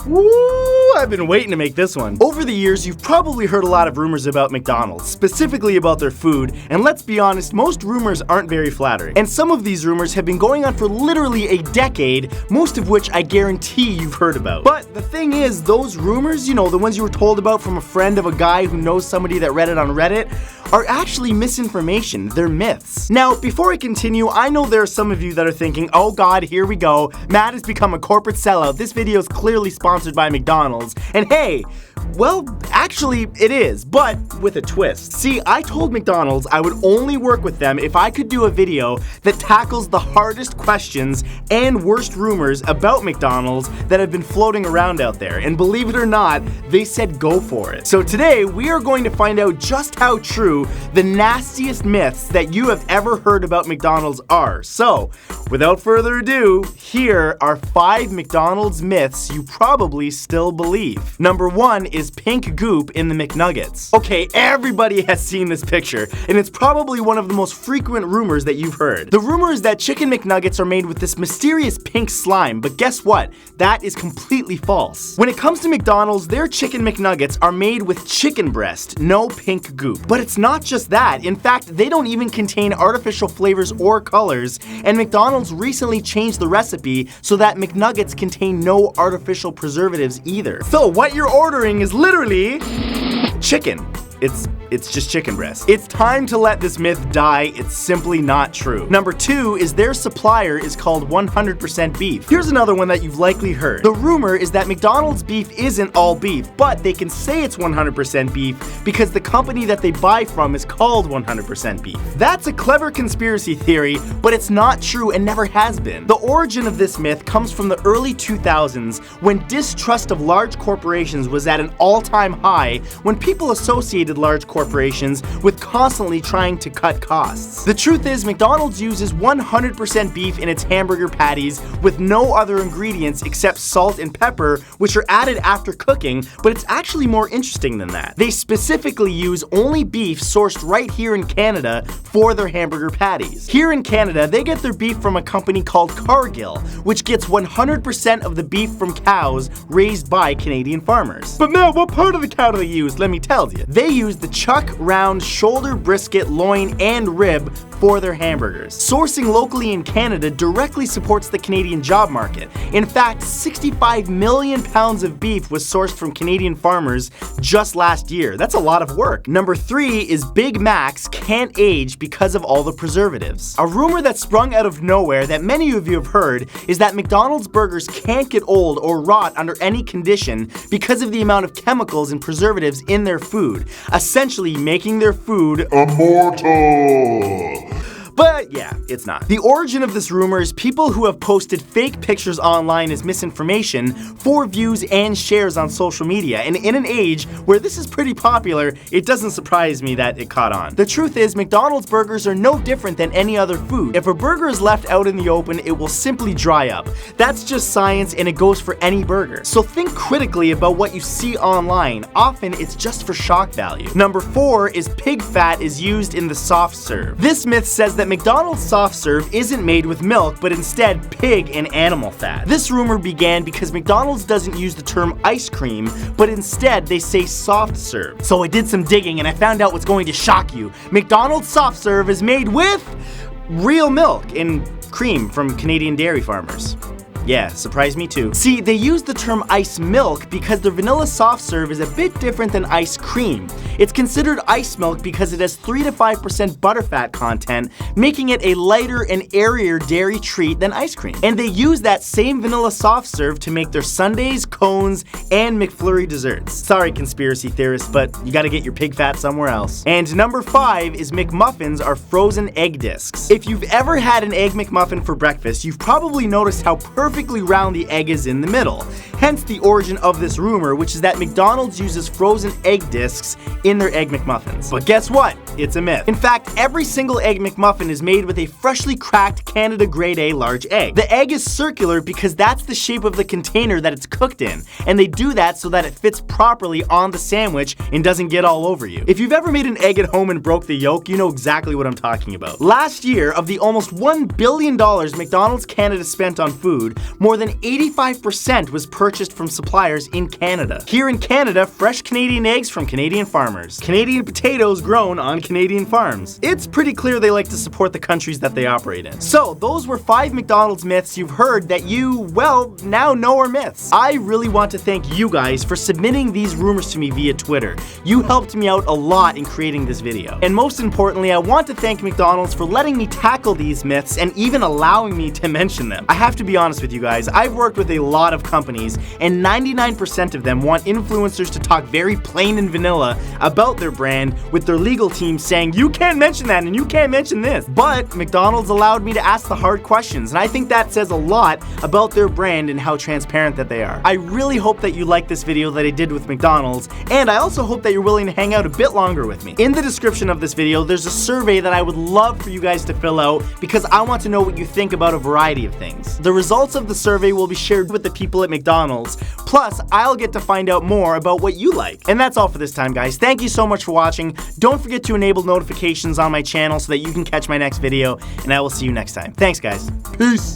Woo! I've been waiting to make this one. Over the years, you've probably heard a lot of rumors about McDonald's, specifically about their food, and let's be honest, most rumors aren't very flattering. And some of these rumors have been going on for literally a decade, most of which I guarantee you've heard about. But the thing is, those rumors, you know, the ones you were told about from a friend of a guy who knows somebody that read it on Reddit, are actually misinformation. They're myths. Now, before I continue, I know there are some of you that are thinking, oh god, here we go. Matt has become a corporate sellout. This video is clearly sponsored by McDonald's. And hey, well, actually it is, but with a twist. See, I told McDonald's I would only work with them if I could do a video that tackles the hardest questions and worst rumors about McDonald's that have been floating around out there. And believe it or not, they said go for it. So today, we are going to find out just how true the nastiest myths that you have ever heard about McDonald's are. So, without further ado, here are 5 McDonald's myths you probably still believe. Number 1 is pink goop in the McNuggets. Okay, everybody has seen this picture, and it's probably one of the most frequent rumors that you've heard. The rumor is that chicken McNuggets are made with this mysterious pink slime, but guess what? That is completely false. When it comes to McDonald's, their chicken McNuggets are made with chicken breast, no pink goop. But it's not just that. In fact, they don't even contain artificial flavors or colors, and McDonald's recently changed the recipe so that McNuggets contain no artificial preservatives either. So what you're ordering is literally chicken. It's just chicken breast. It's time to let this myth die. It's simply not true. Number 2 is their supplier is called 100% beef. Here's another one that you've likely heard. The rumor is that McDonald's beef isn't all beef, but they can say it's 100% beef because the company that they buy from is called 100% beef. That's a clever conspiracy theory, but it's not true and never has been. The origin of this myth comes from the early 2000s when distrust of large corporations was at an all-time high when people associated large corporations with constantly trying to cut costs. The truth is, McDonald's uses 100% beef in its hamburger patties with no other ingredients except salt and pepper, which are added after cooking, but it's actually more interesting than that. They specifically use only beef sourced right here in Canada for their hamburger patties. Here in Canada, they get their beef from a company called Cargill, which gets 100% of the beef from cows raised by Canadian farmers. But Matt, what part of the cow do they use? Let me tell you. They use the chuck, round, shoulder, brisket, loin, and rib for their hamburgers. Sourcing locally in Canada directly supports the Canadian job market. In fact, 65 million pounds of beef was sourced from Canadian farmers just last year. That's a lot of work. Number 3 is Big Macs can't age because of all the preservatives. A rumor that sprung out of nowhere that many of you have heard is that McDonald's burgers can't get old or rot under any condition because of the amount of chemicals and preservatives in their food, essentially making their food immortal. But yeah, it's not. The origin of this rumor is people who have posted fake pictures online as misinformation for views and shares on social media, and in an age where this is pretty popular, it doesn't surprise me that it caught on. The truth is, McDonald's burgers are no different than any other food. If a burger is left out in the open, it will simply dry up. That's just science, and it goes for any burger. So think critically about what you see online. Often, it's just for shock value. Number 4 is pig fat is used in the soft serve. This myth says that McDonald's soft serve isn't made with milk, but instead pig and animal fat. This rumor began because McDonald's doesn't use the term ice cream, but instead they say soft serve. So I did some digging and I found out what's going to shock you. McDonald's soft serve is made with real milk and cream from Canadian dairy farmers. Yeah, surprised me too. See, they use the term ice milk because their vanilla soft serve is a bit different than ice cream. It's considered ice milk because it has 3 to 5% butterfat content, making it a lighter and airier dairy treat than ice cream. And they use that same vanilla soft serve to make their sundaes, cones, and McFlurry desserts. Sorry, conspiracy theorists, but you gotta get your pig fat somewhere else. And number 5 is McMuffins are frozen egg discs. If you've ever had an egg McMuffin for breakfast, you've probably noticed how perfectly round the egg is in the middle. Hence the origin of this rumor, which is that McDonald's uses frozen egg discs in their Egg McMuffins. But guess what? it's a myth. In fact, every single Egg McMuffin is made with a freshly cracked Canada Grade A large egg. The egg is circular because that's the shape of the container that it's cooked in, and they do that so that it fits properly on the sandwich and doesn't get all over you. If you've ever made an egg at home and broke the yolk, you know exactly what I'm talking about. Last year, of the almost $1 billion McDonald's Canada spent on food, more than 85% was purchased from suppliers in Canada. Here in Canada, fresh Canadian eggs from Canadian farmers. Canadian potatoes grown on Canadian farms. It's pretty clear they like to support the countries that they operate in. So, those were 5 McDonald's myths you've heard that you, well, now know are myths. I really want to thank you guys for submitting these rumors to me via Twitter. You helped me out a lot in creating this video. And most importantly, I want to thank McDonald's for letting me tackle these myths and even allowing me to mention them. I have to be honest with you guys, I've worked with a lot of companies, and 99% of them want influencers to talk very plain and vanilla about their brand, with their legal team saying, you can't mention that and you can't mention this. But McDonald's allowed me to ask the hard questions, and I think that says a lot about their brand and how transparent that they are. I really hope that you liked this video that I did with McDonald's, and I also hope that you're willing to hang out a bit longer with me. In the description of this video, there's a survey that I would love for you guys to fill out because I want to know what you think about a variety of things. The results of the survey will be shared with the people at McDonald's, plus I'll get to find out more about what you like. And that's all for this time, guys. Thank you so much for watching. Don't forget to enable notifications on my channel so that you can catch my next video, and I will see you next time. Thanks, guys. Peace.